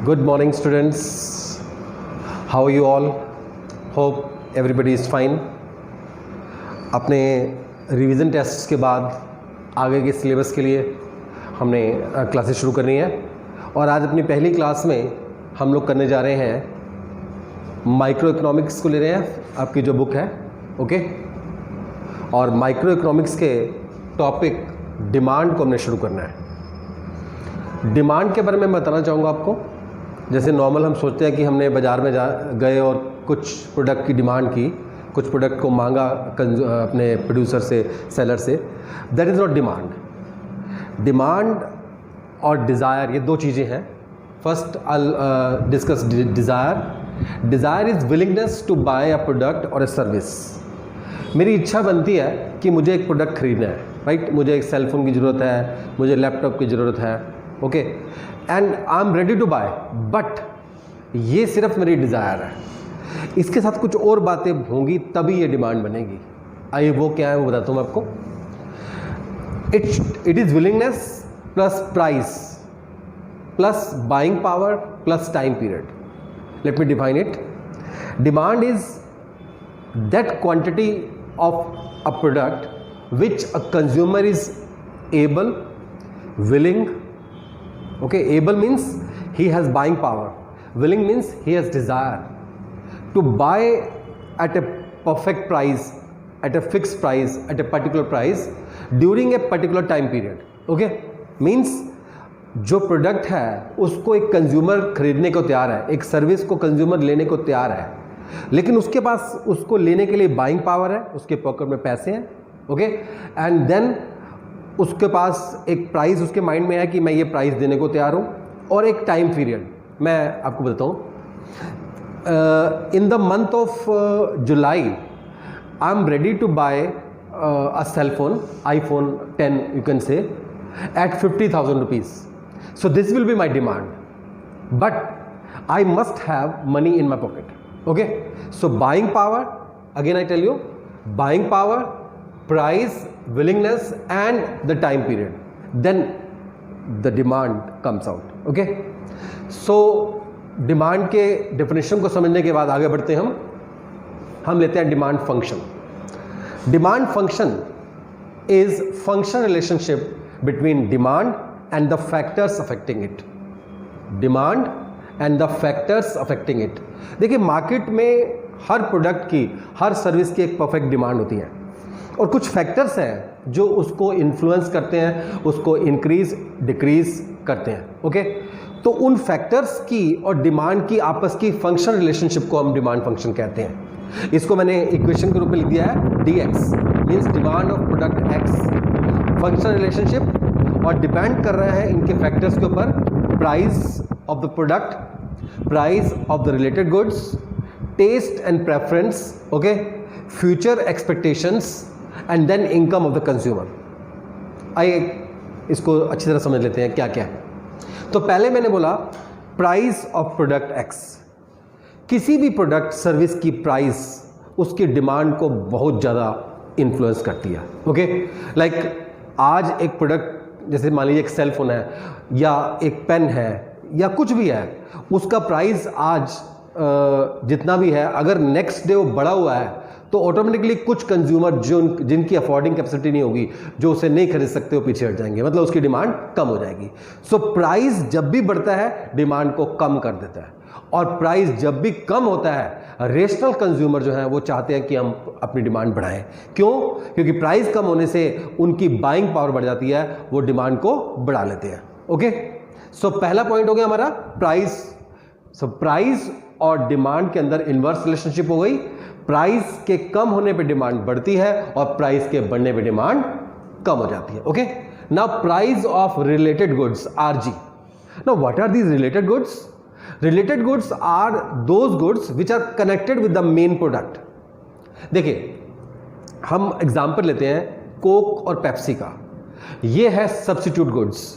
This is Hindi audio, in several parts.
Good morning, students. How are you all? Hope everybody is fine. अपने रिवीजन टेस्ट्स के बाद आगे के सिलेबस के लिए हमने क्लासेस शुरू करनी है और आज अपनी पहली क्लास में हम लोग करने जा रहे हैं माइक्रो इकोनॉमिक्स को ले रहे हैं, आपकी जो बुक है, ओके। और माइक्रो इकोनॉमिक्स के टॉपिक डिमांड को हमने शुरू करना है। डिमांड के बारे में बताना चाहूँगा आपको। जैसे नॉर्मल हम सोचते हैं कि हमने बाज़ार में गए और कुछ प्रोडक्ट की डिमांड की, कुछ प्रोडक्ट को मांगा अपने प्रोड्यूसर से, सेलर से। That is not demand. Demand और डिज़ायर ये दो चीज़ें हैं। First I discuss desire. Desire is willingness to buy a product और अ सर्विस। मेरी इच्छा बनती है कि मुझे एक प्रोडक्ट खरीदना है, राइट। मुझे एक सेल फ़ोन की ज़रूरत है, मुझे लैपटॉप की ज़रूरत है, okay, and I am ready to buy. But ये सिर्फ मेरी डिज़ायर है, इसके साथ कुछ और बातें होंगी तभी ये डिमांड बनेगी। आइए वो क्या है वो बताता हूँ आपको। It is willingness plus price plus buying power plus time period. Let me define it. Demand is that quantity of a product which a consumer is able, willing, okay, able means he has buying power, willing means he has desire to buy at a perfect price, at a fixed price, at a particular price during a particular time period, okay, means जो प्रोडक्ट है उसको एक कंज्यूमर खरीदने को तैयार है, एक सर्विस को कंज्यूमर लेने को तैयार है, लेकिन उसके पास उसको लेने के लिए बाइंग पावर है, उसके पॉकेट में पैसे हैं, ओके, एंड देन उसके पास एक प्राइस उसके माइंड में है कि मैं ये प्राइस देने को तैयार हूँ, और एक टाइम पीरियड। मैं आपको बताता हूँ, in the month of July I am ready to buy a cell phone, iPhone 10 you can say, at 50,000 rupees. So this will be my demand, but I must have money in my pocket, okay. So buying power, again I tell you, buying power, price, willingness and the time period, then the demand comes out, okay. So demand के definition को समझने के बाद आगे बढ़ते हैं हम लेते हैं demand function. Demand function is function relationship between demand and the factors affecting it. Demand and the factors affecting it. देखिए मार्केट में हर प्रोडक्ट की, हर सर्विस की एक परफेक्ट डिमांड होती है और कुछ फैक्टर्स हैं जो उसको इन्फ्लुएंस करते हैं, उसको इंक्रीज डिक्रीज करते हैं, ओके। तो उन फैक्टर्स की और डिमांड की आपस की फंक्शन रिलेशनशिप को हम डिमांड फंक्शन कहते हैं। इसको मैंने इक्वेशन के रूप में लिख दिया है, dx means demand of product x, function relationship, और डिपेंड कर रहा है इनके फैक्टर्स के ऊपर, price of the product, price of the related goods, taste and preference, okay, future expectations and then income of the consumer. आइए इसको अच्छी तरह समझ लेते हैं क्या क्या है। तो पहले मैंने बोला प्राइस ऑफ प्रोडक्ट एक्स। किसी भी प्रोडक्ट सर्विस की प्राइस उसकी डिमांड को बहुत ज़्यादा इन्फ्लुएंस करती है, ओके। लाइक आज एक प्रोडक्ट, जैसे मान लीजिए एक सेल फोन है या एक पेन है या कुछ भी है, उसका प्राइस आज जितना भी है, अगर नेक्स्ट डे वो बढ़ा हुआ है तो ऑटोमेटिकली कुछ कंज्यूमर जो जिनकी अफोर्डिंग कैपेसिटी नहीं होगी, जो उसे नहीं खरीद सकते, वो पीछे हट जाएंगे, मतलब उसकी डिमांड कम हो जाएगी। सो प्राइस जब भी बढ़ता है डिमांड को कम कर देता है, और प्राइस जब भी कम होता है रेशनल कंज्यूमर जो है वो चाहते हैं कि हम अपनी डिमांड बढ़ाएं। क्यों? क्योंकि प्राइस कम होने से उनकी बाइंग पावर बढ़ जाती है, वो डिमांड को बढ़ा लेते हैं, ओके। सो पहला पॉइंट हो गया हमारा प्राइस। सो प्राइस और डिमांड के अंदर इनवर्स रिलेशनशिप हो गई। प्राइस के कम होने पे डिमांड बढ़ती है और प्राइस के बढ़ने पे डिमांड कम हो जाती है, okay. Now price of related goods, RG। Now what are these related goods? Related goods are those goods which are connected with the main product. देखिए हम एग्जांपल लेते हैं कोक और पेप्सी का। ये है सब्स्टिट्यूट गुड्स,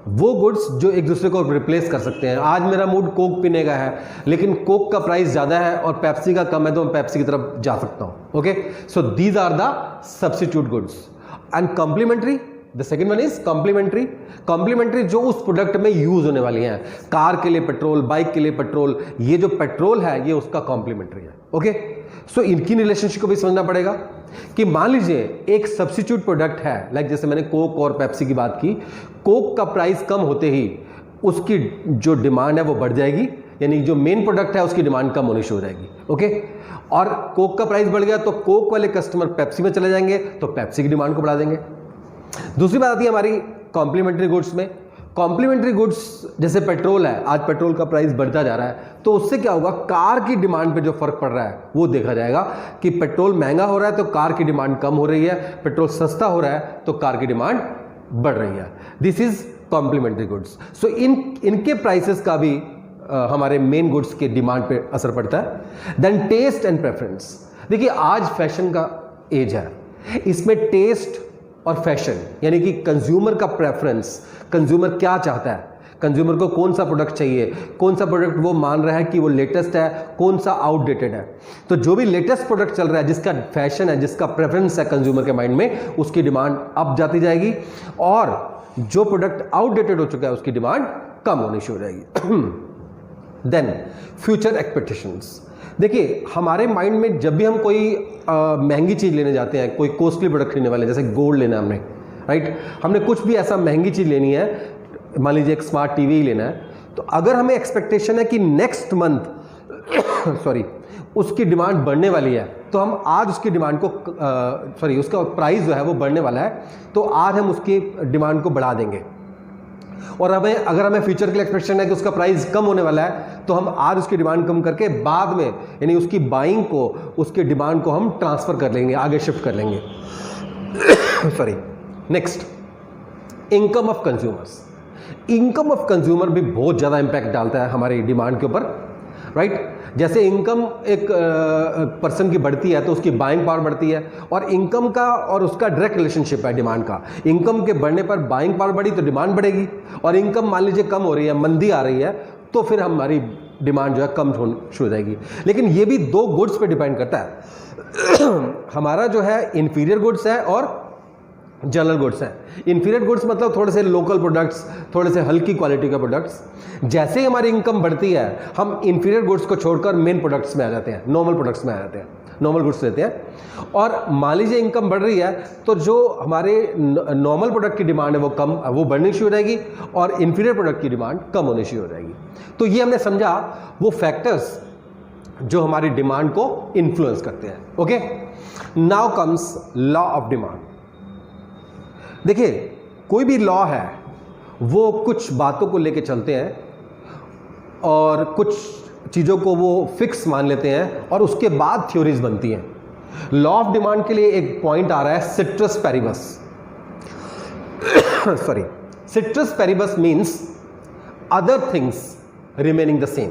वो गुड्स जो एक दूसरे को रिप्लेस कर सकते हैं। आज मेरा मूड कोक पीने का है, लेकिन कोक का प्राइस ज़्यादा है और पेप्सी का कम है, तो मैं पेप्सी की तरफ जा सकता हूँ, okay. So these are the substitute goods. And complementary, the second one is complementary. Complementary जो उस प्रोडक्ट में यूज होने वाली हैं, कार के लिए पेट्रोल, बाइक के लिए पेट्रोल, ये जो पेट्रोल है ये उसका कॉम्प्लीमेंट्री है। ओके, सो इनकी रिलेशनशिप को भी समझना पड़ेगा कि मान लीजिए एक सब्स्टिट्यूट प्रोडक्ट है, लाइक जैसे मैंने कोक और पेप्सी की बात की, कोक का प्राइस कम होते ही उसकी जो डिमांड है वो बढ़ जाएगी, यानी जो मेन प्रोडक्ट है उसकी डिमांड कम होनी शुरू हो जाएगी। ओके, और कोक का प्राइस बढ़ गया तो कोक वाले कस्टमर पेप्सी में चले जाएंगे तो पेप्सी की डिमांड को बढ़ा देंगे। दूसरी बात आती है हमारी कॉम्प्लीमेंट्री गुड्स में। कॉम्प्लीमेंट्री गुड्स जैसे पेट्रोल है, आज पेट्रोल का प्राइस बढ़ता जा रहा है तो उससे क्या होगा, कार की डिमांड पे जो फर्क पड़ रहा है वो देखा जाएगा कि पेट्रोल महंगा हो रहा है तो कार की डिमांड कम हो रही है, पेट्रोल सस्ता हो रहा है तो कार की डिमांड बढ़ रही है। This is complementary goods. So इनके प्राइसेस का भी हमारे मेन गुड्स के डिमांड पे असर पड़ता है। Then taste and preference. देखिए आज फैशन का एज है, इसमें टेस्ट और फैशन यानी कि कंज्यूमर का प्रेफरेंस, कंज्यूमर क्या चाहता है, कंज्यूमर को कौन सा प्रोडक्ट चाहिए, कौन सा प्रोडक्ट वो मान रहा है कि वो लेटेस्ट है, कौन सा आउटडेटेड है। तो जो भी लेटेस्ट प्रोडक्ट चल रहा है, जिसका फैशन है, जिसका प्रेफरेंस है कंज्यूमर के माइंड में, उसकी डिमांड अप जाती जाएगी, और जो प्रोडक्ट आउटडेटेड हो चुका है उसकी डिमांड कम होनी शुरू हो जाएगी। Then future expectations. देखिए हमारे माइंड में जब भी हम कोई महंगी चीज़ लेने जाते हैं, कोई कॉस्टली प्रोडक्ट खरीदने वाले, जैसे गोल्ड लेना है हमने, राइट, हमने कुछ भी ऐसा महंगी चीज़ लेनी है, मान लीजिए एक स्मार्ट टीवी ही लेना है, तो अगर हमें एक्सपेक्टेशन है कि नेक्स्ट मंथ सॉरी उसकी डिमांड बढ़ने वाली है, तो हम आज उसकी डिमांड को उसका प्राइस जो है वो बढ़ने वाला है, तो आज हम उसकी डिमांड को बढ़ा देंगे। और अगर हमें फ्यूचर के लिए एक्सपेक्टेशन है कि उसका प्राइस कम होने वाला है, तो हम आज उसकी डिमांड कम करके बाद में यानी उसकी बाइंग को, उसकी डिमांड को हम ट्रांसफर कर लेंगे, आगे शिफ्ट कर लेंगे। Sorry. Next, income of consumers. Income of consumer भी बहुत ज़्यादा इंपैक्ट डालता है हमारी डिमांड के ऊपर, राइट। जैसे इनकम एक पर्सन की बढ़ती है तो उसकी बाइंग पावर बढ़ती है, और इनकम का और उसका डायरेक्ट रिलेशनशिप है डिमांड का। इनकम के बढ़ने पर बाइंग पावर बढ़ी तो डिमांड बढ़ेगी, और इनकम मान लीजिए कम हो रही है, मंदी आ रही है, तो फिर हमारी डिमांड जो है कम होनी शुरू हो जाएगी। लेकिन ये भी दो गुड्स पे डिपेंड करता है। हमारा जो है इन्फीरियर गुड्स है और जनरल गुड्स हैं। इन्फीरियर गुड्स मतलब थोड़े से लोकल प्रोडक्ट्स, थोड़े से हल्की क्वालिटी के प्रोडक्ट्स। जैसे ही हमारी इनकम बढ़ती है, हम इन्फीरियर गुड्स को छोड़कर मेन प्रोडक्ट्स में आ जाते हैं, नॉर्मल प्रोडक्ट्स में आ जाते हैं, नॉर्मल गुड्स लेते हैं। और मान लीजिए इनकम बढ़ रही है तो जो हमारे नॉर्मल प्रोडक्ट की डिमांड है वो बढ़नी शुरू हो जाएगी, और इन्फीरियर प्रोडक्ट की डिमांड कम होनी शुरू हो जाएगी। तो ये हमने समझा वो फैक्टर्स जो हमारी डिमांड को इन्फ्लुएंस करते हैं। Okay, now comes law of demand. देखिए कोई भी लॉ है वो कुछ बातों को लेके चलते हैं और कुछ चीज़ों को वो फिक्स मान लेते हैं, और उसके बाद थ्योरीज बनती हैं। लॉ ऑफ डिमांड के लिए एक पॉइंट आ रहा है ceteris Paribas. Sorry, citrus Paribas means other things remaining the same.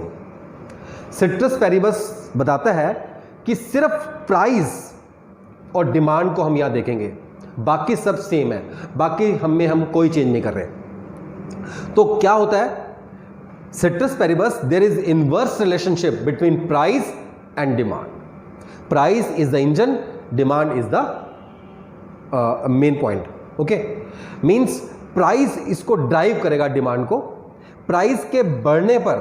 Citrus Paribas बताता है कि सिर्फ प्राइस और डिमांड को हम यहां देखेंगे, बाकी सब सेम है, बाकी हम कोई चेंज नहीं कर रहे। तो क्या होता है ceteris paribus, there is inverse relationship between price and demand. Price is the engine, demand is the main point. Okay, means price इसको ड्राइव करेगा डिमांड को। प्राइस के बढ़ने पर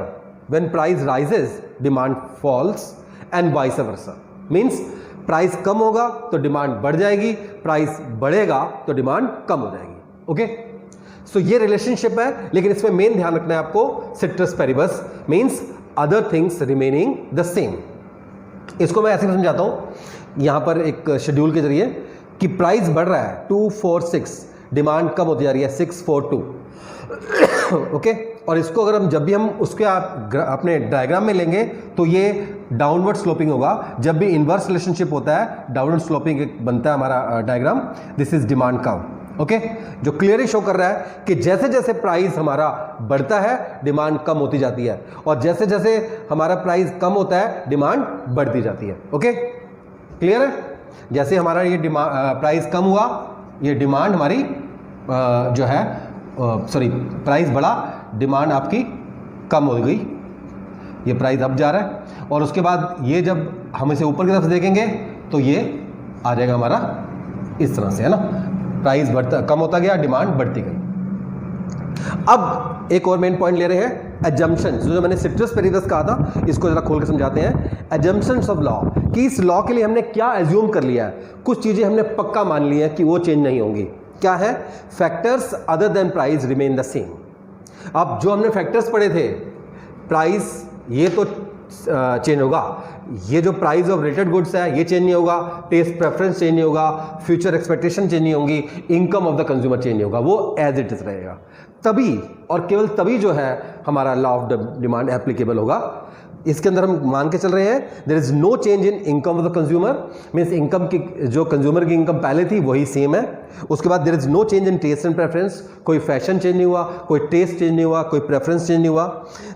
when price rises demand falls and vice versa. Means price कम होगा तो डिमांड बढ़ जाएगी, प्राइस बढ़ेगा तो डिमांड कम हो जाएगी। ओके, सो ये रिलेशनशिप है, लेकिन इसमें मेन ध्यान रखना है आपको citrus Paribas means other things remaining the same. इसको मैं ऐसे समझाता हूं यहां पर एक शेड्यूल के जरिए कि प्राइस बढ़ रहा है 246, डिमांड कम होती जा रही है 642। ओके, और इसको अगर जब भी हम उसके अपने डायग्राम में लेंगे तो ये डाउनवर्ड स्लोपिंग होगा। जब भी इनवर्स रिलेशनशिप होता है डाउनवर्ड स्लोपिंग बनता है हमारा diagram. This is demand curve. Okay, जो क्लियरली शो कर रहा है कि जैसे जैसे प्राइस हमारा बढ़ता है डिमांड कम होती जाती है, और जैसे जैसे हमारा प्राइस कम होता है डिमांड बढ़ती जाती है। ओके, क्लियर है? जैसे हमारा ये प्राइस कम हुआ, ये डिमांड हमारी जो है सॉरी प्राइस बढ़ा, डिमांड आपकी कम हो गई, ये प्राइस अब जा रहा है। और उसके बाद ये जब हम इसे ऊपर की तरफ देखेंगे तो ये आ जाएगा हमारा इस तरह से, है ना, प्राइस बढ़ता कम होता गया, डिमांड बढ़ती गई। अब एक और मेन पॉइंट ले रहे हैं, एजम्पशंस। जो मैंने सिट्रस पेरिवस कहा था, इसको जरा खोल के समझाते हैं। एजम्पशंस ऑफ लॉ, कि इस लॉ के लिए हमने क्या एज्यूम कर लिया है, कुछ चीजें हमने पक्का मान ली है कि वो चेंज नहीं होंगी। क्या है? Factors other than price remain the same. अब जो हमने फैक्टर्स पढ़े थे, प्राइस ये तो चेंज होगा, ये जो प्राइस ऑफ रिलेटेड गुड्स है ये चेंज नहीं होगा, टेस्ट प्रेफरेंस चेंज नहीं होगा, फ्यूचर एक्सपेक्टेशन चेंज नहीं होंगी, income of the consumer change नहीं होगा, वो एज इट इज रहेगा। तभी और केवल तभी जो है हमारा लॉ ऑफ डिमांड एप्लीकेबल होगा। इसके अंदर हम मान के चल रहे हैं there is no change in income of the consumer, means income की जो कंज्यूमर की इनकम पहले थी वही सेम है। उसके बाद there is no change in taste and preference, कोई फैशन चेंज नहीं हुआ, कोई टेस्ट चेंज नहीं हुआ, कोई प्रेफरेंस चेंज नहीं हुआ।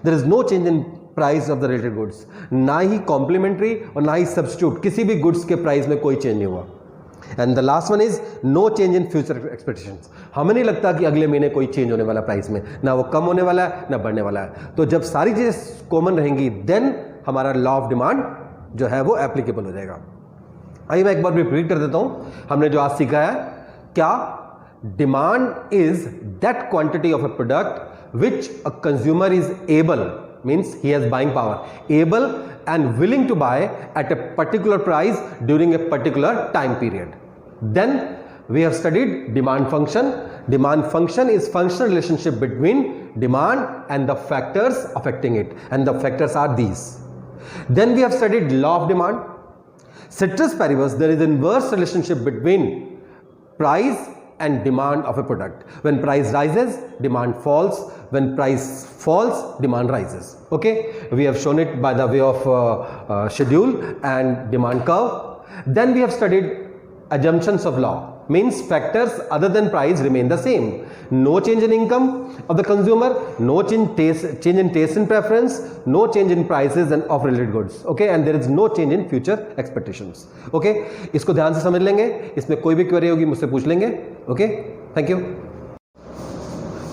There is no change in price of the related goods, ना ही कॉम्प्लीमेंट्री और ना ही सब्स्टिट्यूट, किसी भी गुड्स के प्राइस में कोई चेंज नहीं हुआ। And the last one is no change in future expectations. हमें नहीं लगता कि अगले महीने कोई चेंज होने वाला प्राइस में, ना वो कम होने वाला है ना बढ़ने वाला है। तो जब सारी चीजें कॉमन रहेंगी देन हमारा लॉ ऑफ डिमांड जो है वो एप्लीकेबल हो जाएगा। आइए मैं एक बार रिपीट कर देता हूं, हमने जो आज सीखा है क्या? Demand is that quantity of a product which a consumer is able, means he has buying power, able and willing to buy at a particular price during a particular time period. Then we have studied demand function. Demand function is functional relationship between demand and the factors affecting it, and the factors are these. Then we have studied law of demand. Ceteris paribus, there is inverse relationship between price and demand of a product. When price rises, demand falls. When price falls, demand rises. Okay, we have shown it by the way of schedule and demand curve. Then we have studied assumptions of law, means factors other than price remain the same. No change in income of the consumer, no change in taste and preference, no change in prices and of related goods. Okay, and there is no change in future expectations. Okay, इसको ध्यान से समझ लेंगे, इसमें कोई भी क्वेरी होगी मुझसे पूछ लेंगे। Okay, thank you.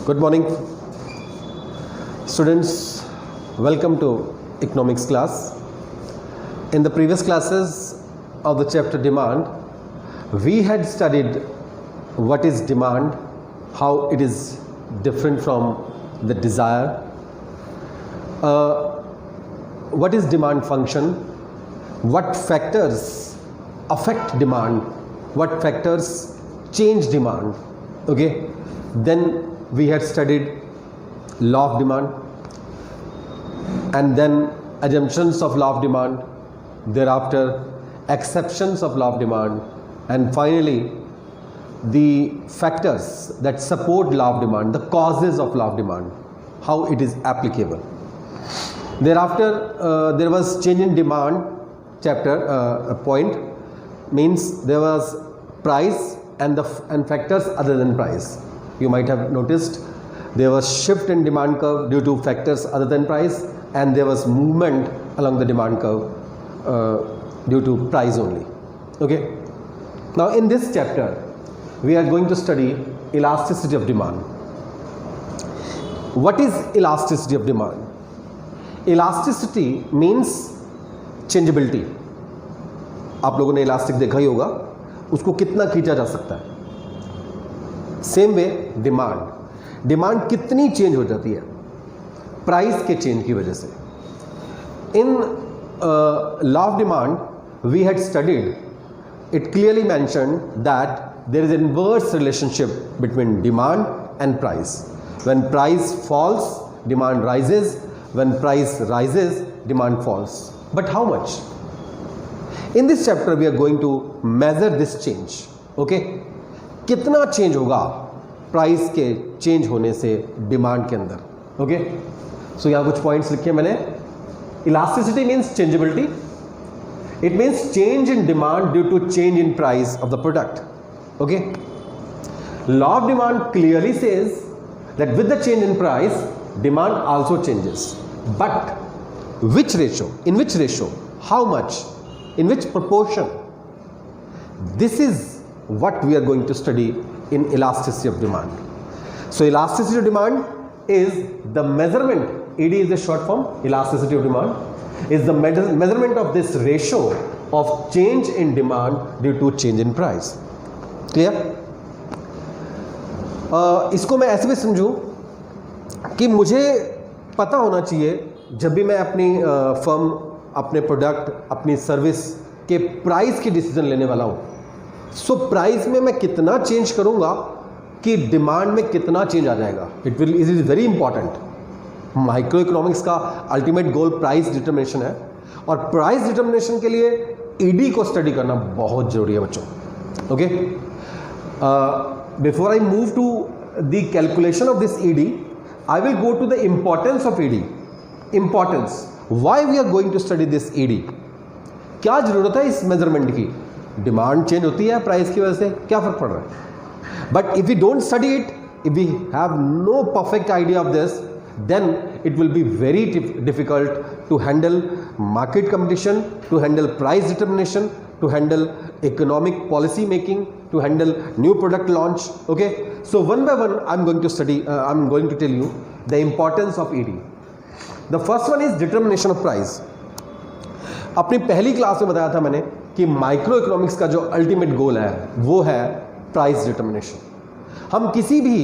Good morning, students. Welcome to economics class. In the previous classes of the chapter demand, we had studied what is demand, how it is different from the desire, what is demand function, what factors affect demand, what factors change demand. Okay, then we had studied law of demand, and then assumptions of law of demand, thereafter exceptions of law of demand, and finally the factors that support law of demand, the causes of law of demand, how it is applicable. Thereafter there was change in demand chapter point, means there was price and factors other than price. You might have noticed there was shift in demand curve due to factors other than price, and there was movement along the demand curve due to price only. Okay, now in this chapter we are going to study elasticity of demand. What is elasticity of demand? Elasticity means changeability. आप लोगों ने इलास्टिक देखा ही होगा, उसको कितना खींचा जा सकता है। सेम वे डिमांड कितनी चेंज हो जाती है प्राइस के चेंज की वजह से। In law of demand we had studied, it clearly mentioned that there is an inverse relationship between demand and price. When price falls, demand rises. When price rises, demand falls. But how much? In this chapter we are going to measure this change. Okay, कितना चेंज होगा प्राइस के चेंज होने से डिमांड के अंदर। ओके, सो यहाँ कुछ पॉइंट्स लिखे मैंने। Elasticity means changeability. It means change in demand due to change in price of the product. Okay, law of demand clearly says that with the change in price, demand also changes. But which ratio? In which ratio? How much? In which proportion? This is what we are going to study in elasticity of demand. So elasticity of demand is the measurement. ED is the short form, elasticity of demand is the measurement of this ratio of change in demand due to change in price. Clear? इसको मैं ऐसे भी समझूं कि मुझे पता होना चाहिए जब भी मैं अपनी फर्म, अपने प्रोडक्ट, अपनी सर्विस के प्राइस की डिसीजन लेने वाला हूं, सो प्राइस में मैं कितना चेंज करूंगा कि डिमांड में कितना चेंज आ जाएगा। It is very important. Micro economics का अल्टीमेट गोल प्राइस डिटर्मिनेशन है, और प्राइस डिटर्मिनेशन के लिए ईडी को स्टडी करना बहुत जरूरी है बच्चों। Okay, before I move to the calculation of this ED, I will go to the importance of ED. Importance, why we are going to study this ED. क्या जरूरत है इस मेजरमेंट की? डिमांड चेंज होती है प्राइस की वजह से, क्या फर्क पड़ रहा है? But if we don't study it, if we have no perfect idea of this, then it will be very difficult to handle market competition, to handle price determination, to handle economic policy making, to handle new product launch. Okay, so one by one I'm going to study, I'm going to tell you the importance of ED. The first one is determination of price. अपनी पहली क्लास में बताया था मैंने कि माइक्रो इकोनॉमिक्स का जो अल्टीमेट गोल है वो है प्राइस डिटर्मिनेशन। हम किसी भी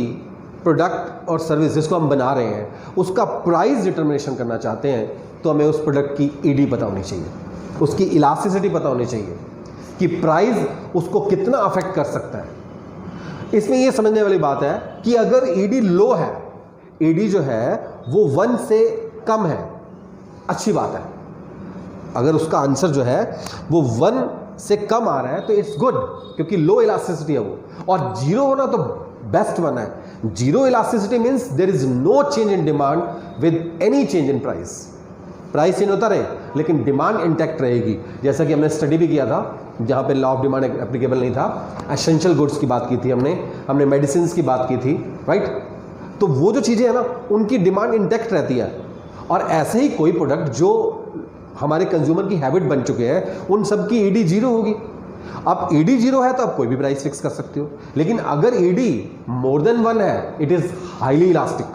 प्रोडक्ट और सर्विस जिसको हम बना रहे हैं उसका प्राइस डिटर्मिनेशन करना चाहते हैं, तो हमें उस प्रोडक्ट की ईडी पता होनी चाहिए, उसकी इलास्टिसिटी पता होनी चाहिए कि प्राइस उसको कितना अफेक्ट कर सकता है। इसमें यह समझने वाली बात है कि अगर ईडी लो है, ईडी जो है वो 1 से कम है, अच्छी बात है। अगर उसका आंसर जो है वो 1 से कम आ रहा है तो इट्स गुड, क्योंकि लो इलास्टिसिटी है वो, और 0 होना तो बेस्ट वन है। Zero elasticity means there is no change in demand with any change in price. Price change होता रहे लेकिन डिमांड इंटैक्ट रहेगी, जैसा कि हमने स्टडी भी किया था जहाँ पे लॉ ऑफ डिमांड एप्लीकेबल नहीं था। एसेंशियल गुड्स की बात की थी हमने मेडिसिन की बात की थी, राइट। तो वो जो चीज़ें हैं ना उनकी डिमांड इंटैक्ट रहती है, और ऐसे ही कोई प्रोडक्ट जो हमारे कंज्यूमर की हैबिट बन चुके हैं उन सब की ईडी 0 होगी। अब ईडी 0 है तो आप कोई भी प्राइस फिक्स कर सकते हो, लेकिन अगर ईडी मोर देन 1 है, it is highly elastic.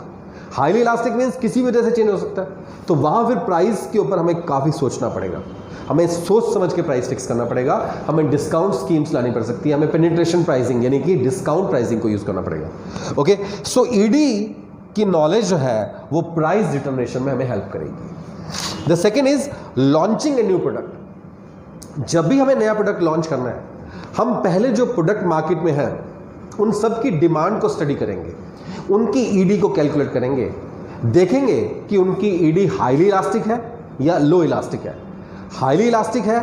Highly elastic means किसी वजह से चेंज हो सकता है, तो वहां फिर प्राइस के ऊपर हमें काफ़ी सोचना पड़ेगा, हमें सोच समझ के प्राइस फिक्स करना पड़ेगा, हमें डिस्काउंट स्कीम्स लानी पड़ सकती है, हमें पेनिट्रेशन प्राइसिंग यानी कि डिस्काउंट प्राइसिंग को यूज़ करना पड़ेगा। ओके, सो ईडी की नॉलेज जो है वो प्राइस डिटर्मिनेशन में हमें हेल्प करेगी। The second is launching a new product. जब भी हमें नया प्रोडक्ट लॉन्च करना है, हम पहले जो प्रोडक्ट मार्केट में है उन सब की डिमांड को स्टडी करेंगे, उनकी ईडी को कैलकुलेट करेंगे, देखेंगे कि उनकी ईडी हाईली इलास्टिक है या लो इलास्टिक है। हाईली इलास्टिक है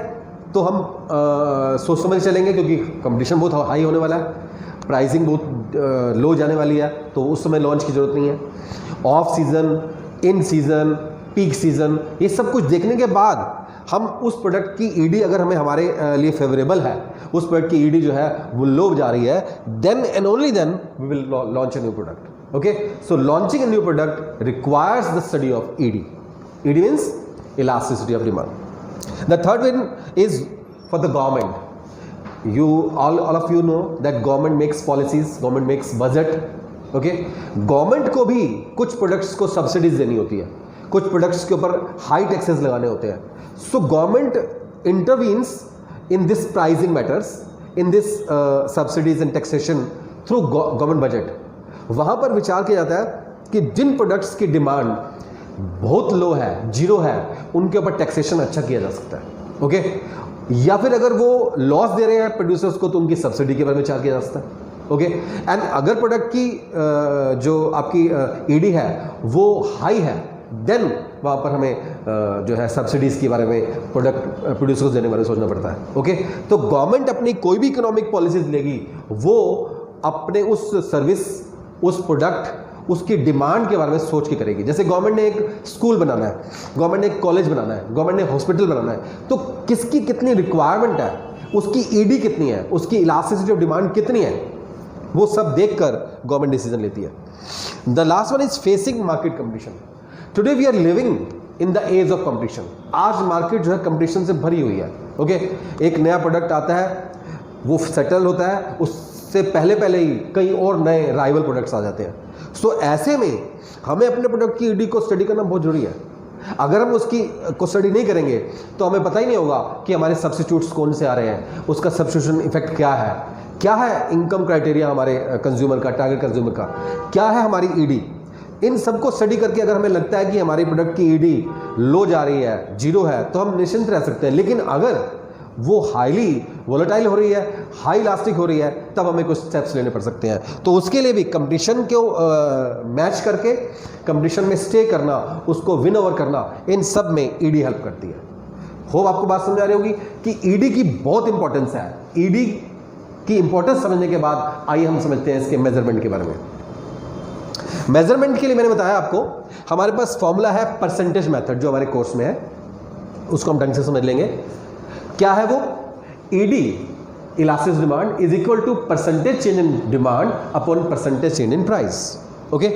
तो हम सोच समझ चलेंगे, क्योंकि कंपटीशन बहुत हाई होने वाला है, प्राइसिंग बहुत लो जाने वाली है, तो उस समय लॉन्च की जरूरत नहीं है। ऑफ सीजन, इन सीजन, पीक सीजन, ये सब कुछ देखने के बाद हम उस प्रोडक्ट की ईडी अगर हमें हमारे लिए फेवरेबल है, उस प्रोडक्ट की ईडी जो है वो लो जा रही है, then and only then we will launch a new product. Okay, so launching a new product requires the study of ED. ED means elasticity of demand. The third one is for the government. You all of you know that government makes policies, government makes budget. Okay, government को भी कुछ प्रोडक्ट्स को सब्सिडीज देनी होती है, कुछ प्रोडक्ट्स के ऊपर हाई टैक्सेस लगाने होते हैं। So government intervenes in this pricing matters, in this subsidies and taxation through government budget. वहाँ पर विचार किया जाता है कि जिन प्रोडक्ट्स की डिमांड बहुत लो है, 0 है, उनके ऊपर टैक्सेशन अच्छा किया जा सकता है। ओके, या फिर अगर वो लॉस दे रहे हैं प्रोड्यूसर्स को तो उनकी सब्सिडी के बारे में विचार किया जा सकता है। ओके, एंड अगर प्रोडक्ट की जो आपकी ईडी है वो हाई है, देन वहाँ पर हमें जो है सब्सिडीज़ के बारे में प्रोडक्ट प्रोड्यूसर्स देने के बारे में सोचना पड़ता है। ओके, तो गवर्नमेंट अपनी कोई भी इकोनॉमिक पॉलिसीज लेगी वो अपने उस सर्विस, उस प्रोडक्ट, उसकी डिमांड के बारे में सोच के करेगी। जैसे गवर्नमेंट ने एक स्कूल बनाना है, गवर्नमेंट ने एक कॉलेज बनाना है, गवर्नमेंट ने हॉस्पिटल बनाना है, तो किसकी कितनी रिक्वायरमेंट है, उसकी ईडी कितनी है, उसकी इलास्टिसिटी ऑफ डिमांड कितनी है, वो सब देखकर गवर्नमेंट डिसीजन लेती है। The last one is facing market competition. Today we are living in the age of competition. आज मार्केट जो है कंपटीशन से भरी हुई है। ओके, एक नया प्रोडक्ट आता है, वो सेटल होता है, उससे पहले ही कई और नए राइवल प्रोडक्ट्स आ जाते हैं। सो ऐसे में हमें अपने प्रोडक्ट की ईडी को स्टडी करना बहुत जरूरी है। अगर हम उसकी को स्टडी नहीं करेंगे तो हमें पता ही नहीं होगा कि हमारे सब्स्टिट्यूट्स कौन से आ रहे हैं, उसका सब्स्टिट्यूशन इफेक्ट क्या है, क्या है इनकम क्राइटेरिया हमारे कंज्यूमर का, टारगेट कंज्यूमर का, क्या है हमारी ईडी, इन सबको स्टडी करके अगर हमें लगता है कि हमारी प्रोडक्ट की ईडी लो जा रही है, जीरो है, तो हम निश्चिंत रह सकते हैं। लेकिन अगर वो हाईली वोलेटाइल हो रही है, हाई इलास्टिक हो रही है, तब हमें कुछ स्टेप्स लेने पड़ सकते हैं। तो उसके लिए भी कंपटीशन को मैच करके कंपटीशन में स्टे करना, उसको विन ओवर करना, इन सब में ईडी हेल्प करती है। होप आपको बात समझ आ रही होगी कि ईडी की बहुत इंपॉर्टेंस है। ईडी की इंपॉर्टेंस समझने के बाद आइए हम समझते हैं इसके मेजरमेंट के बारे में। मेजरमेंट के लिए मैंने बताया आपको, हमारे पास फॉर्मूला है परसेंटेज मेथड, जो हमारे कोर्स में है, उसको हम ढंग से समझ लेंगे। क्या है वो? ED, elastic demand, is equal to percentage change in demand upon percentage change in price. Okay,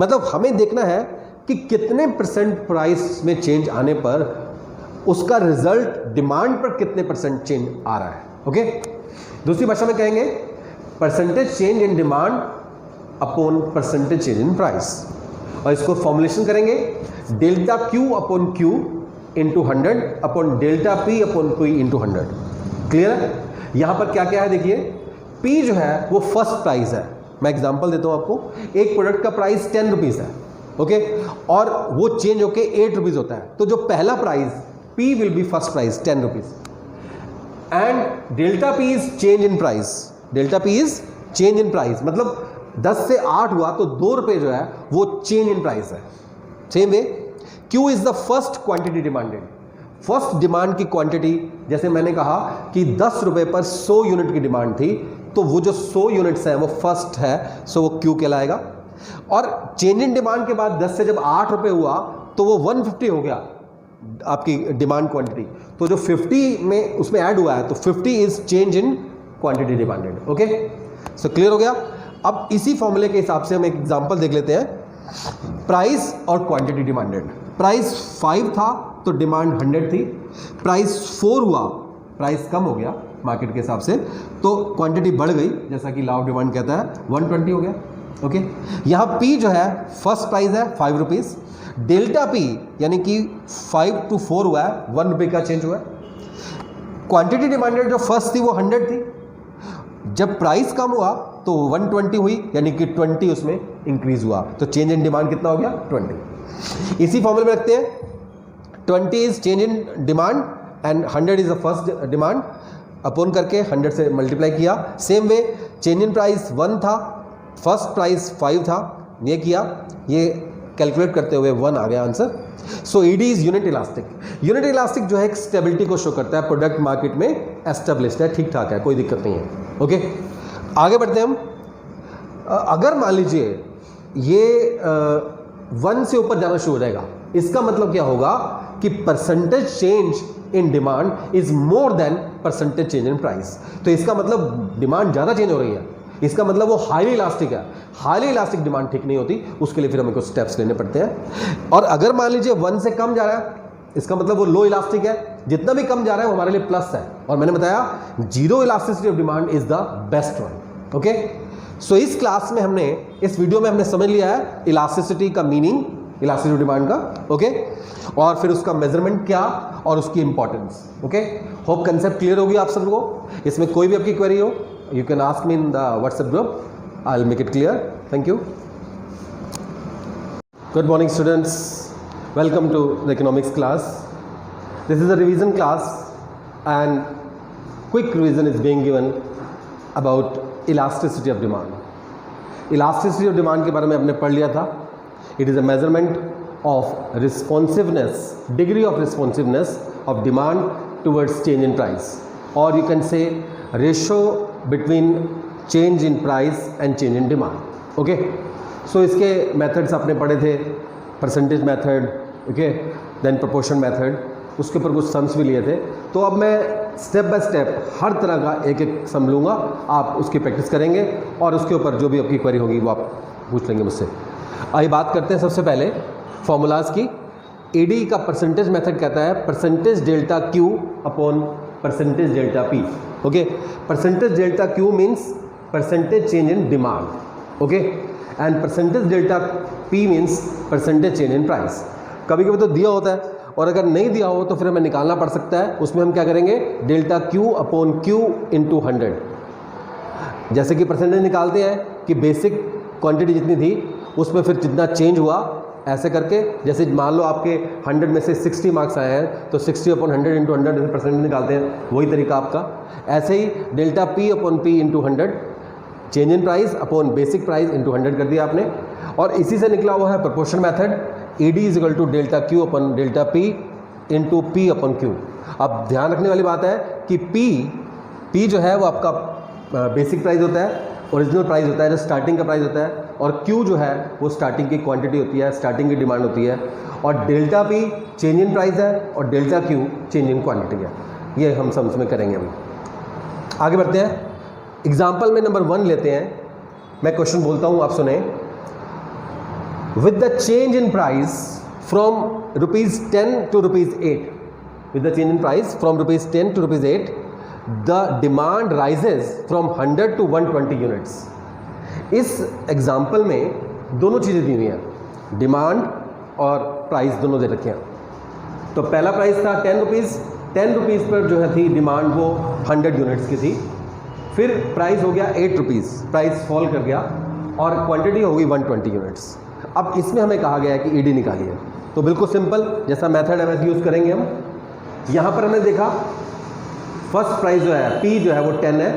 मतलब हमें देखना है कि कितने परसेंट प्राइस में चेंज आने पर उसका रिजल्ट डिमांड पर कितने परसेंट चेंज आ रहा है। ओके, दूसरी भाषा में कहेंगे percentage change in demand upon percentage change in price, और इसको फॉर्मुलेशन करेंगे delta Q upon Q into 100 upon delta P upon P into 100। Clear है? यहां पर क्या क्या है देखिए, पी जो है वो फर्स्ट प्राइस है। मैं एग्जांपल देता हूं आपको, एक प्रोडक्ट का प्राइस 10 रुपीज है, ओके, और वो चेंज होके 8 रुपीज होता है, तो जो पहला price P will be first price 10 rupees, and delta P is change in price. Delta P is change in price, मतलब 10 से 8 हुआ तो 2 रुपए जो है वो चेंज इन प्राइस है। Same way Q is the first quantity demanded, first demand की क्वांटिटी। जैसे मैंने कहा कि 10 रुपए पर 100 यूनिट की डिमांड थी, तो वो जो 100 यूनिट्स है वो फर्स्ट है, सो वो Q कहलाएगा। और चेंज इन डिमांड के बाद 10 से जब 8 रुपए हुआ तो वो 150 हो गया आपकी डिमांड क्वांटिटी, तो जो 50 में उसमें ऐड हुआ है, तो 50 is change in quantity demanded. Okay, so clear हो गया। अब इसी फॉर्मूले के हिसाब से हम एक एग्जांपल देख लेते हैं, प्राइस और क्वांटिटी डिमांडेड। प्राइस 5 था तो डिमांड 100 थी, प्राइस 4 हुआ, प्राइस कम हो गया मार्केट के हिसाब से, तो क्वांटिटी बढ़ गई, जैसा कि लॉ ऑफ डिमांड कहता है, 120 हो गया। ओके, यहाँ P जो है फर्स्ट प्राइस है 5 रुपीज़, डेल्टा P यानी कि 5 to 4 हुआ है, 1 रुपये का चेंज हुआ है। क्वांटिटी डिमांडेड जो फर्स्ट थी वो 100 थी, जब प्राइस कम हुआ तो 120 हुई, यानी कि 20 उसमें इंक्रीज हुआ, तो चेंज इन डिमांड कितना हो गया? 20। इसी फॉर्मूले में रखते हैं, 20 is change in demand and 100 is the first demand, upon करके 100 से मल्टीप्लाई किया। Same way change in price 1 था, फर्स्ट प्राइस 5 था, ये किया, ये कैलकुलेट करते हुए 1 आ गया answer. So ED is unit elastic. Unit elastic जो है एक स्टेबिलिटी को शो करता है, प्रोडक्ट मार्केट में एस्टेब्लिश्ड है, ठीक ठाक है, कोई दिक्कत नहीं है। ओके, आगे बढ़ते हैं हम। अगर मान लीजिए ये 1 से ऊपर जाना शुरू हो जाएगा, इसका मतलब क्या होगा कि percentage change in demand is more than percentage change in price. तो इसका मतलब डिमांड ज़्यादा चेंज हो रही है, इसका मतलब वो हाईली इलास्टिक है। हाईली इलास्टिक डिमांड ठीक नहीं होती, उसके लिए फिर हमें कुछ स्टेप्स लेने पड़ते हैं। और अगर मान लीजिए 1 से कम जा रहा है, इसका मतलब वो लो इलास्टिक है, जितना भी कम जा रहा है वो हमारे लिए प्लस है। और मैंने बताया zero elasticity of demand is the best one. Okay, so इस क्लास में हमने, इस वीडियो में हमने समझ लिया है इलास्टिसिटी का मीनिंग, इलास्टिसिटी ऑफ डिमांड का। ओके, और फिर उसका मेजरमेंट क्या और उसकी importance. Okay, hope concept clear होगी आप सबको। इसमें कोई भी आपकी क्वेरी हो, you can ask me in the WhatsApp group. I'll make it clear. Thank you. Good morning, students. Welcome to the economics class. This is a revision class, and quick revision is being given about elasticity of demand. Elasticity of demand के बारे में आपने पढ़ लिया था. It is a measurement of responsiveness, degree of responsiveness of demand towards change in price, or you can say ratio between change in price and change in demand. Okay, so इसके मेथड्स आपने पढ़े थे, percentage method, okay, then proportion method, उसके ऊपर कुछ सम्स भी लिए थे। तो अब मैं स्टेप बाय स्टेप हर तरह का एक एक सम लूँगा, आप उसकी प्रैक्टिस करेंगे और उसके ऊपर जो भी आपकी क्वेरी होगी वो आप पूछ लेंगे मुझसे। आइए बात करते हैं सबसे पहले फॉर्मूलाज की। ईडी का परसेंटेज मेथड कहता है percentage delta Q upon percentage delta P. Okay, percentage delta Q means percentage change in demand, okay, and percentage delta P means percentage change in price. कभी कभी तो दिया होता है, और अगर नहीं दिया हो तो फिर हमें निकालना पड़ सकता है। उसमें हम क्या करेंगे, delta Q upon Q into 100। जैसे कि परसेंटेज निकालते हैं कि बेसिक क्वांटिटी जितनी थी उसमें फिर जितना चेंज हुआ, ऐसे करके जैसे मान लो आपके 100 में से 60 मार्क्स आए हैं तो 60 अपॉन 100 इंटू 100 जैसे परसेंटेज निकालते हैं, वही तरीका आपका। ऐसे ही delta P upon P into 100, change in price upon basic price into 100 कर दिया आपने। और इसी से निकला हुआ है proportion method, E D is equal to delta Q upon delta P into P upon Q. अब ध्यान रखने वाली बात है कि पी जो है वो आपका बेसिक प्राइस होता है, ओरिजिनल प्राइस होता है, जो स्टार्टिंग का प्राइस होता है, और क्यू जो है वो स्टार्टिंग की क्वांटिटी होती है, स्टार्टिंग की डिमांड होती है, और delta P change in price है और delta Q change in quantity है। ये हम सम्स में करेंगे। अभी आगे बढ़ते हैं, एग्जाम्पल में नंबर 1 लेते हैं। मैं क्वेश्चन बोलता हूँ, आप सुने। With the change in price from ₹10 to ₹8, with the change in price from ₹10 to ₹8, the demand rises from 100 to 120 units। इस एग्जाम्पल में दोनों चीज़ें दी हुई हैं, डिमांड और प्राइस दोनों दे रखे हैं। तो पहला प्राइस था ₹10 पर जो है थी डिमांड वो 100 यूनिट्स की थी। फिर प्राइस हो गया ₹8, प्राइस फॉल कर गया और क्वांटिटी हो गई 120 यूनिट्स। अब इसमें हमें कहा गया है कि ईडी निकालिए। तो बिल्कुल सिंपल जैसा मेथड है वैसे यूज़ करेंगे हम। यहाँ पर हमने देखा फर्स्ट प्राइस जो है पी जो है वो 10 है,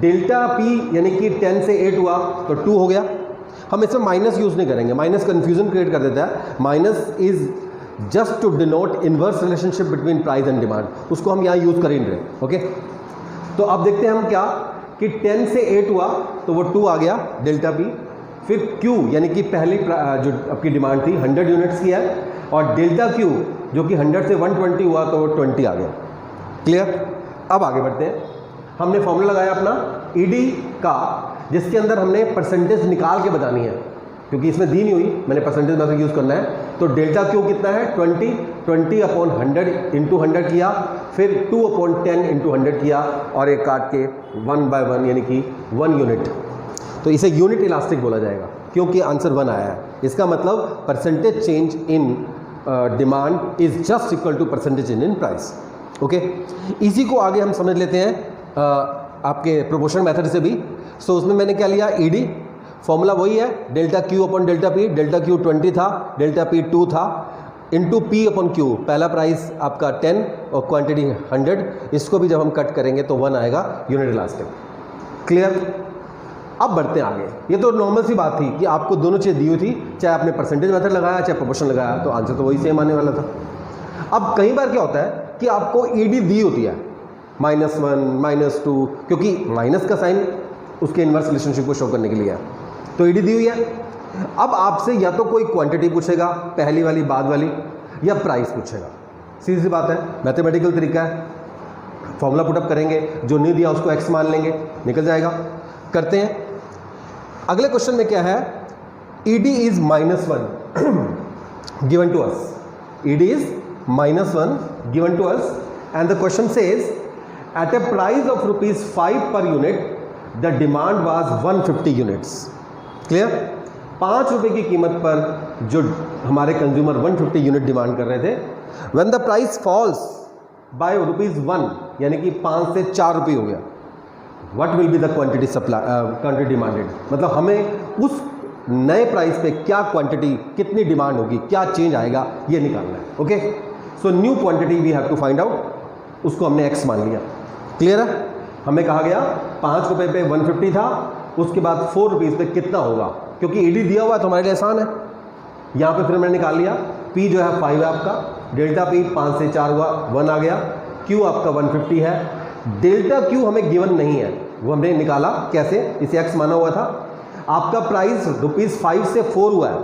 डेल्टा पी यानी कि 10 से 8 हुआ तो 2 हो गया। हम इसमें माइनस यूज़ नहीं करेंगे, माइनस कन्फ्यूजन क्रिएट कर देता है। Minus is just to denote inverse relationship between price and demand, उसको हम यहाँ यूज़ कर ही नहीं रहे। ओके, तो अब देखते हैं हम क्या कि 10 से 8 हुआ तो वो 2 आ गया डेल्टा पी। फिर Q यानी कि पहली जो आपकी डिमांड थी 100 यूनिट्स की है, और डेल्टा Q जो कि 100 से 120 हुआ तो वो 20 आ गया। क्लियर? अब आगे बढ़ते हैं। हमने फॉर्मूला लगाया अपना ED का, जिसके अंदर हमने परसेंटेज निकाल के बतानी है, क्योंकि इसमें दी नहीं हुई, मैंने परसेंटेज मेथड यूज़ करना है। तो डेल्टा Q कितना है 20 अपॉन 100 इंटू 100 किया, फिर 2 अपॉन 10 इंटू 100 किया, और एक काट के 1 by 1 यानी कि 1 यूनिट। तो इसे यूनिट इलास्टिक बोला जाएगा क्योंकि आंसर 1 आया है। इसका मतलब percentage change in demand is just equal to percentage change in price. Okay, इसी को आगे हम समझ लेते हैं आपके प्रोपोर्शन मेथड से भी। सो उसमें मैंने क्या लिया, ईडी फॉर्मूला वही है, delta Q upon delta P. Delta Q 20 था, डेल्टा पी 2 था, इंटू पी अपॉन क्यू। पहला प्राइस आपका 10 और क्वांटिटी 100। इसको भी जब हम कट करेंगे तो 1 आएगा यूनिट इलास्टिक। क्लियर? अब बढ़ते हैं आगे। ये तो नॉर्मल सी बात थी कि आपको दोनों चीज़ दी हुई थी, चाहे आपने परसेंटेज मेथड लगाया चाहे प्रोपोर्शन लगाया, तो आंसर तो वही सेम आने वाला था। अब कई बार क्या होता है कि आपको ईडी दी होती है -1 -2, क्योंकि माइनस का साइन उसके इनवर्स रिलेशनशिप को शो करने के लिए है। तो ईडी दी हुई है। अब आपसे या तो कोई क्वांटिटी पूछेगा, पहली वाली बाद वाली, या प्राइस पूछेगा। सीधी सी बात है, मैथमेटिकल तरीका है। फॉर्मूला पुटअप करेंगे, जो नहीं दिया उसको x मान लेंगे, निकल जाएगा। करते हैं अगले क्वेश्चन में। क्या है, ED is -1 given to us. ED is -1 given to us and the question says at a price of ₹5 per unit the demand was 150 units. Clear? 5 रुपये की कीमत पर जो हमारे कंज्यूमर 150 यूनिट डिमांड कर रहे थे, when the price falls by ₹1 यानी कि 5 से 4 रुपये हो गया, what will be the quantity quantity demanded. मतलब हमें उस नए प्राइस पे क्या क्वांटिटी, कितनी डिमांड होगी, क्या चेंज आएगा, ये निकालना है। Okay, so new quantity we have to find out, उसको हमने x मान लिया। क्लियर है? हमें कहा गया 5 रुपये पे 150 था, उसके बाद 4 रुपीज़ पे कितना होगा, क्योंकि ईडी दिया हुआ है तो हमारे लिए आसान है। यहाँ पे फिर मैंने निकाल लिया, P जो है 5 है आपका, डेल्टा P 5 से 4 हुआ 1 आ गया, Q आपका 150 है। डेल्टा Q हमें गिवन नहीं है, वो हमने निकाला कैसे, इसे x माना हुआ था। आपका प्राइस ₹5 से 4 हुआ है,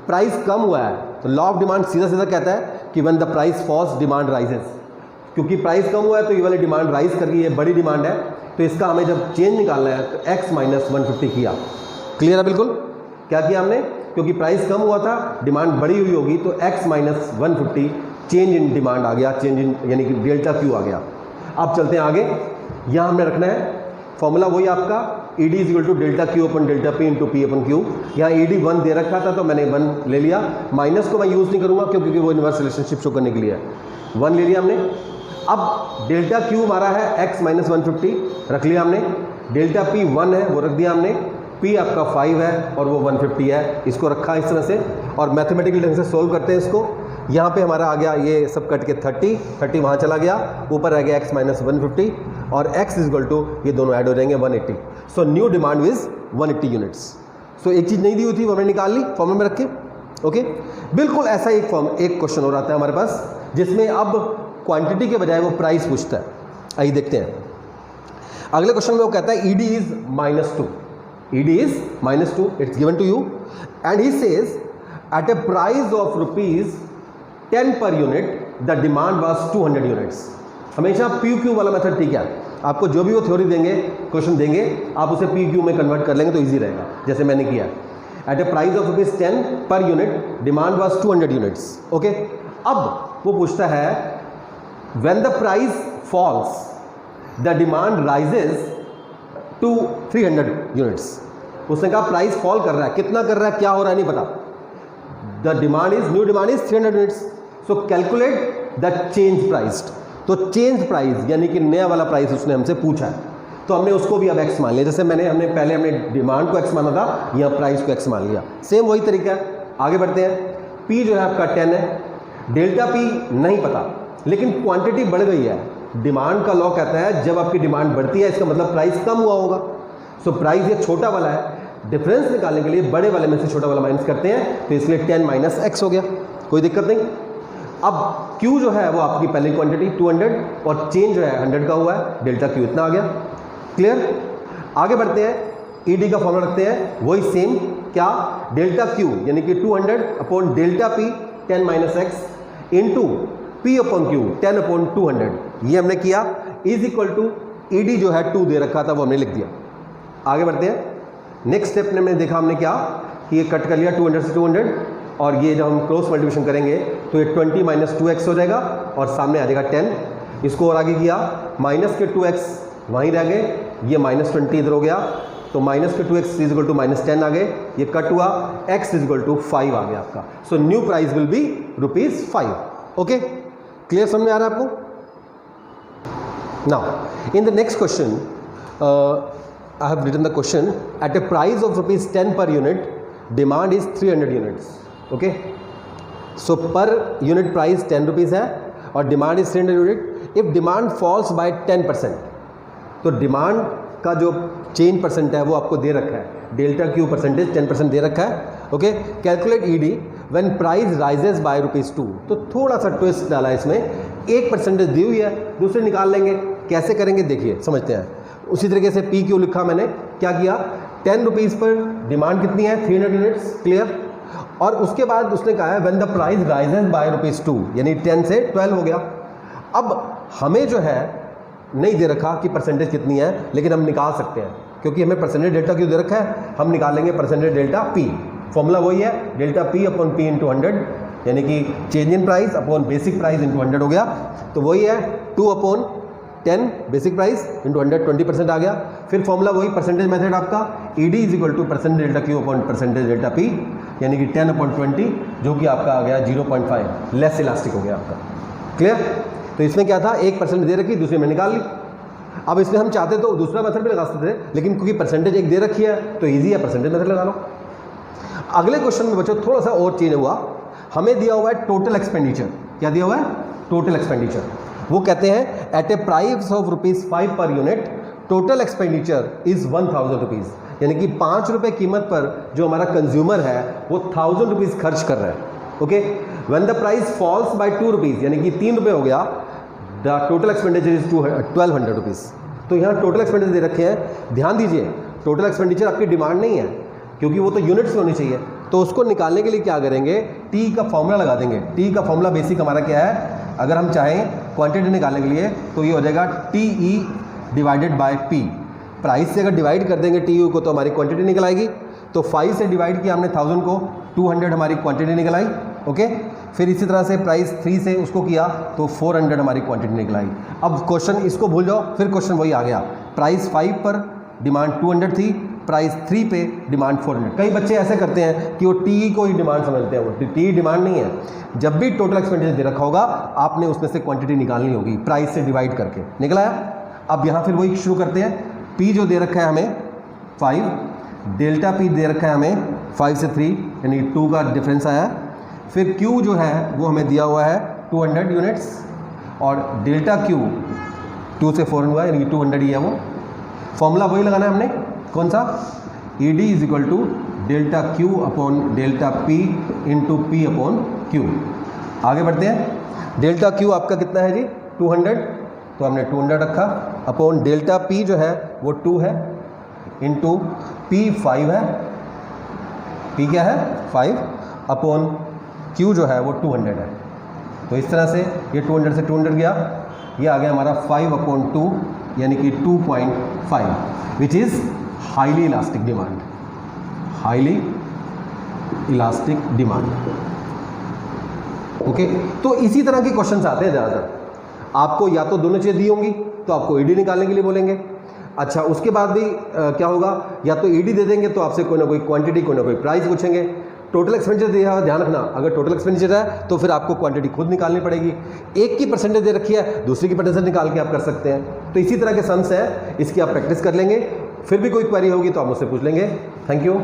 प्राइस कम हुआ है, तो लॉ ऑफ डिमांड सीधा सीधा कहता है कि when the price false demand rises. क्योंकि प्राइस कम हुआ है तो ये वाली डिमांड राइज कर रही है, बड़ी डिमांड है, तो इसका हमें जब चेंज निकालना है तो x - 150 किया। क्लियर है? बिल्कुल। क्या किया हमने, क्योंकि प्राइस कम हुआ था, डिमांड बड़ी हुई होगी, तो x - 150 चेंज इन डिमांड आ गया, चेंज इन यानी कि डेल्टा Q आ गया। अब चलते हैं आगे। यहाँ हमने रखना है फॉर्मूला वही आपका, ED is equal to delta Q upon delta P into P upon Q। यहाँ ED 1 दे रखा था तो मैंने 1 ले लिया, माइनस को मैं यूज़ नहीं करूँगा क्योंकि वो इनवर्स रिलेशनशिप शो करने के लिए है। 1 ले लिया हमने। अब डेल्टा Q हमारा है x - 150 रख लिया हमने, डेल्टा पी 1 है वो रख दिया हमने, पी आपका 5 है और वो 150 है, इसको रखा इस तरह से और मैथमेटिकल ढंग से सोल्व करते हैं इसको। यहाँ पे हमारा आ गया ये सब कट के 30 वहाँ चला गया, ऊपर रह गया x माइनस 150 और x इज इक्वल टू ये दोनों ऐड हो जाएंगे 180। So new demand is 180 units. So एक चीज़ नहीं दी हुई थी वो हमने निकाल ली फॉर्मूला में रख के। ओके, बिल्कुल ऐसा एक क्वेश्चन और आता है हमारे पास जिसमें अब क्वांटिटी के बजाय वो प्राइस पूछता है। आइए देखते हैं अगले क्वेश्चन में। वो कहता है ED is -2, ED is -2, it's given to you and he says at a price of ₹10 per unit the demand was 200 units. हमेशा पी क्यू वाला मेथड ठीक है, आपको जो भी वो थ्योरी देंगे, क्वेश्चन देंगे, आप उसे पी क्यू में कन्वर्ट कर लेंगे तो इजी रहेगा, जैसे मैंने किया। Eight a price of ₹10 per unit demand was 200 units. Okay, अब वो पूछता है when the price falls the demand rises to 300 units. उसने कहा प्राइस फॉल कर रहा है, कितना कर रहा है, क्या हो रहा है नहीं पता। The demand is new demand is 300 units. So calculate the change priced. तो चेंज प्राइस यानी कि नया वाला प्राइस उसने हमसे पूछा है, तो हमने उसको भी अब x मान लिया। जैसे हमने पहले डिमांड को x माना था, यहाँ प्राइस को x मान लिया। सेम वही तरीका है, आगे बढ़ते हैं। p जो है आपका 10 है, डेल्टा p नहीं पता लेकिन क्वांटिटी बढ़ गई है। डिमांड का लॉ कहता है जब आपकी डिमांड बढ़ती है इसका मतलब प्राइस कम हुआ होगा। सो प्राइस ये छोटा वाला है, डिफरेंस निकालने के लिए बड़े वाले में से छोटा वाला माइनस करते हैं, तो इसलिए 10 माइनस x हो गया, कोई दिक्कत नहीं। अब Q जो है वो आपकी पहली क्वांटिटी 200 और चेंज जो है 100 का हुआ है, डेल्टा Q इतना आ गया। क्लियर, आगे बढ़ते हैं। ED का फॉर्मूला रखते हैं वही सेम, क्या, डेल्टा Q यानी कि 200 upon delta P 10 minus x into P upon Q 10 upon 200, ये हमने किया, इज इक्वल टू ED जो है 2 दे रखा था वो हमने लिख दिया। आगे बढ़ते हैं। नेक्स्ट स्टेप में देखा हमने क्या कि ये कट कर लिया 200 से 200 और ये जब हम क्रॉस मल्टीप्लिकेशन करेंगे तो ये 20 माइनस 2x हो जाएगा और सामने आ जाएगा 10। इसको और आगे किया, माइनस के 2x वहीं रह गए, ये -20 इधर हो गया, तो माइनस के 2x इज इक्वल टू -10 आ गए, ये कट हुआ, x इज इक्वल टू 5 आ गया आपका। So new price will be ₹5। Okay, clear, समझ में आ रहा है आपको? Now in the next question I have written the question at a price of ₹10 per unit, demand is 300 units. Okay, so per unit price 10 rupees है और demand is 300 unit. If demand falls by 10%, तो demand का जो change percent है वो आपको दे रखा है, डेल्टा Q परसेंटेज 10% दे रखा है। Okay, calculate ED when price rises by ₹2। तो थोड़ा सा ट्विस्ट डाला है इसमें, एक परसेंटेज दी हुई है, दूसरे निकाल लेंगे, कैसे करेंगे देखिए, समझते हैं। उसी तरीके से PQ लिखा मैंने, क्या किया, 10 रुपीज़ पर डिमांड कितनी है 300 यूनिट्स, क्लियर। और उसके बाद उसने कहा है when the price rises by ₹2 यानी 10 से 12 हो गया। अब हमें जो है नहीं दे रखा कि परसेंटेज कितनी है, लेकिन हम निकाल सकते हैं क्योंकि हमें परसेंटेज डेल्टा क्यों दे रखा है, हम निकालेंगे परसेंटेज डेल्टा P। फॉर्मूला वही है, delta P upon P into 100 यानी कि change in price upon basic price into 100 हो गया, तो वही है 2 अपॉन 10 बेसिक प्राइस इंटू 100, 20% आ गया। फिर फॉर्मूला वही परसेंटेज मेथड आपका, ED is equal to percentage delta Q upon percentage delta P यानी कि 10 अपॉन 20 जो कि आपका आ गया 0.5, लेस इलास्टिक हो गया आपका। क्लियर, तो इसमें क्या था, 1% दे रखी, दूसरे में निकाल ली। अब इसमें हम चाहते तो दूसरा मेथड भी लगा सकते थे, लेकिन क्योंकि परसेंटेज एक दे रखी है तो ईजी है, परसेंटेज मेथड लगा लो। अगले क्वेश्चन में बच्चों थोड़ा सा और चेंज हुआ, हमें दिया हुआ है टोटल एक्सपेंडिचर। क्या दिया हुआ है, टोटल एक्सपेंडिचर। वो कहते हैं eight a price of ₹5 per unit total expenditure is 1000 rupees, यानी कि 5 रुपये कीमत पर जो हमारा कंज्यूमर है वो 1000 रुपीज़ खर्च कर रहा है। Okay, when the price falls by 2 rupees यानी कि 3 रुपये हो गया, the total expenditure is 1200 rupees. तो यहाँ टोटल एक्सपेंडिचर दे रखे हैं, ध्यान दीजिए टोटल एक्सपेंडिचर आपकी डिमांड नहीं है क्योंकि वो तो यूनिट्स में होनी चाहिए, तो उसको निकालने के लिए क्या करेंगे, T का फॉर्मूला लगा देंगे। T का फॉर्मूला बेसिक हमारा क्या है, अगर हम चाहें क्वांटिटी निकालने के लिए तो ये हो जाएगा TE divided by P। Price से अगर डिवाइड कर देंगे TE को तो हमारी क्वांटिटी निकल आएगी, तो 5 से डिवाइड किया हमने 1000 को, 200 हमारी क्वांटिटी निकल आई। ओके, फिर इसी तरह से प्राइस 3 से उसको किया तो 400 हमारी क्वांटिटी निकल आई। अब क्वेश्चन इसको भूल जाओ, फिर क्वेश्चन वही आ गया, प्राइस 5 पर डिमांड 200 थी, प्राइस 3 पे डिमांड 400। कई बच्चे ऐसे करते हैं कि वो TE को ही डिमांड समझते हैं, वो TE डिमांड नहीं है। जब भी टोटल एक्सपेंडिचर दे रखा होगा आपने उसमें से क्वांटिटी निकालनी होगी, प्राइस से डिवाइड करके। निकल आया? अब यहाँ फिर वही शुरू करते हैं, P जो दे रखा है हमें 5, डेल्टा P दे रखा है हमें 5 से 3 यानी 2 का डिफरेंस आया। फिर Q जो है वो हमें दिया हुआ है 200 यूनिट्स और डेल्टा Q 2 से 4 हुआ यानी 200 ही है वो। फॉर्मूला वही लगाना है हमने, कौन सा, ED is equal to delta Q upon delta P into P upon Q। आगे बढ़ते हैं। डेल्टा Q आपका कितना है जी 200, तो हमने 200 रखा अपॉन डेल्टा P जो है वो 2 है इंटू P 5 है, P क्या है 5 अपॉन Q जो है वो 200 है। तो इस तरह से ये 200 से 200 गया, ये आ गया हमारा 5 अपॉन 2 यानी कि 2.5 which is highly elastic demand, highly elastic demand. Okay, तो इसी तरह के क्वेश्चंस आते हैं ज़्यादातर। आपको या तो दोनों चीज़ें दी होंगी तो आपको ईडी निकालने के लिए बोलेंगे। अच्छा, उसके बाद भी क्या होगा, या तो ईडी दे देंगे तो आपसे कोई ना कोई क्वांटिटी, कोई ना कोई प्राइस पूछेंगे। टोटल एक्सपेंडिचर दिया है, ध्यान रखना, अगर टोटल एक्सपेंडिचर है तो फिर आपको क्वांटिटी खुद निकालनी पड़ेगी। एक की परसेंटेज दे रखी है, दूसरी की परसेंटेज निकाल के आप कर सकते हैं। तो इसी तरह के सम्स है, इसकी आप प्रैक्टिस कर लेंगे। फिर भी कोई क्वेरी होगी तो आप मुझसे पूछ लेंगे। Thank you.